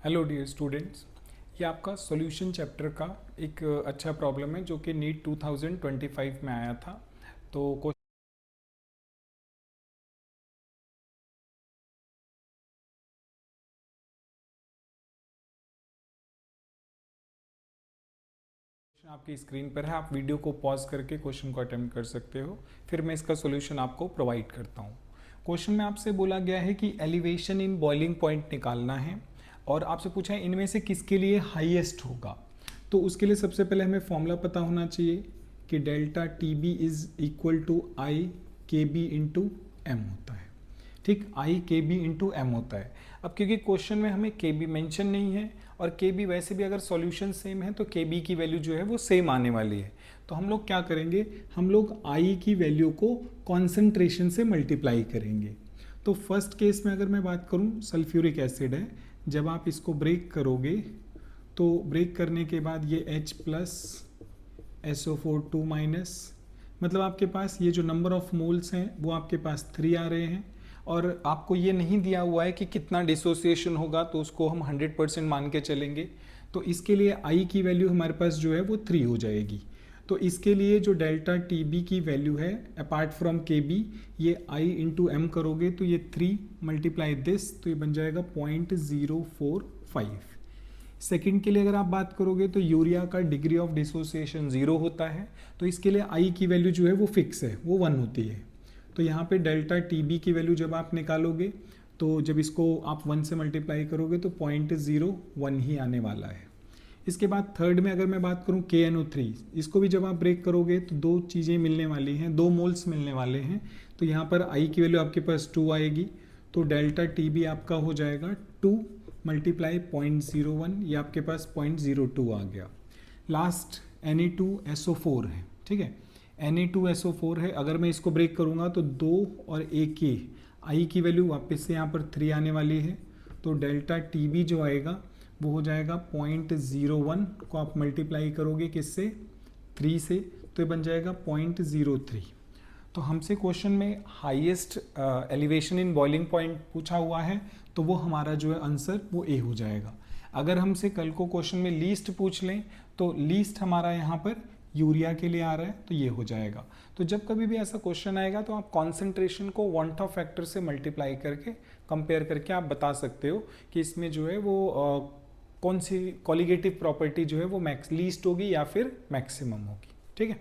Hello dear students, ये आपका solution chapter का एक अच्छा प्रॉब्लम है जो कि नीट 2025 में आया था। तो क्वेश्चन आपकी स्क्रीन पर है, आप वीडियो को पॉज करके क्वेश्चन को अटेम्प्ट कर सकते हो, फिर मैं इसका सॉल्यूशन आपको प्रोवाइड करता हूँ। क्वेश्चन में आपसे बोला गया है कि एलिवेशन इन बॉइलिंग पॉइंट निकालना है और आपसे पूछा है इनमें से किसके लिए हाईएस्ट होगा। तो उसके लिए सबसे पहले हमें फॉर्मूला पता होना चाहिए कि delta T B is equal to I K B into M होता है। ठीक, आई के बी इंटू एम होता है। अब क्योंकि क्वेश्चन में हमें के बी मैंशन नहीं है और के बी वैसे भी अगर सॉल्यूशन सेम है तो के बी की वैल्यू जो है वो सेम आने वाली है। तो हम लोग क्या करेंगे, हम लोग आई की वैल्यू को कॉन्सेंट्रेशन से मल्टीप्लाई करेंगे। तो फर्स्ट केस में अगर मैं बात करूं, सल्फ्यूरिक एसिड है, जब आप इसको ब्रेक करोगे तो ब्रेक करने के बाद ये H प्लस SO4 2 माइनस, मतलब आपके पास ये जो नंबर ऑफ मोल्स हैं वो आपके पास 3 आ रहे हैं और आपको ये नहीं दिया हुआ है कि कितना डिसोसिएशन होगा, तो उसको हम 100% मान के चलेंगे। तो इसके लिए आई की वैल्यू हमारे पास जो है वो 3 हो जाएगी। तो इसके लिए जो डेल्टा टी बी की वैल्यू है अपार्ट फ्रॉम के बी, ये आई इंटू एम करोगे तो ये 3 मल्टीप्लाई दिस, तो ये बन जाएगा 0.045। सेकंड के लिए अगर आप बात करोगे तो यूरिया का डिग्री ऑफ डिसोसिएशन 0 होता है, तो इसके लिए आई की वैल्यू जो है वो फिक्स है, वो 1 होती है। तो यहाँ पे डेल्टा टी बी की वैल्यू जब आप निकालोगे तो जब इसको आप 1 से मल्टीप्लाई करोगे तो 0.01 ही आने वाला है। इसके बाद थर्ड में अगर मैं बात करूँ KNO3, इसको भी जब आप ब्रेक करोगे तो दो चीज़ें मिलने वाली हैं, 2 मोल्स मिलने वाले हैं। तो यहाँ पर आई की वैल्यू आपके पास 2 आएगी, तो डेल्टा टी बी आपका हो जाएगा 2 मल्टीप्लाई 0.01, ये आपके पास 0.02 आ गया। लास्ट Na2SO4 है, ठीक है, Na2SO4 है। अगर मैं इसको ब्रेक करूँगा तो 2 और एक के आई की वैल्यू वापस से यहाँ पर 3 आने वाली है, तो डेल्टा टी बी जो आएगा वो हो जाएगा 0.01 को आप मल्टीप्लाई करोगे किससे, 3 से, तो ये बन जाएगा 0.03। तो हमसे क्वेश्चन में highest elevation in boiling point पूछा हुआ है, तो वो हमारा जो है आंसर वो ए हो जाएगा। अगर हमसे कल को क्वेश्चन में लीस्ट पूछ लें तो लीस्ट हमारा यहाँ पर यूरिया के लिए आ रहा है, तो ये हो जाएगा। तो जब कभी भी ऐसा क्वेश्चन आएगा तो आप कॉन्सेंट्रेशन को वांट ऑफ फैक्टर से मल्टीप्लाई करके कंपेयर करके आप बता सकते हो कि इसमें जो है वो कौन सी कॉलिगेटिव प्रॉपर्टी जो है वो मैक्स लीस्ट होगी या फिर मैक्सिमम होगी। ठीक है।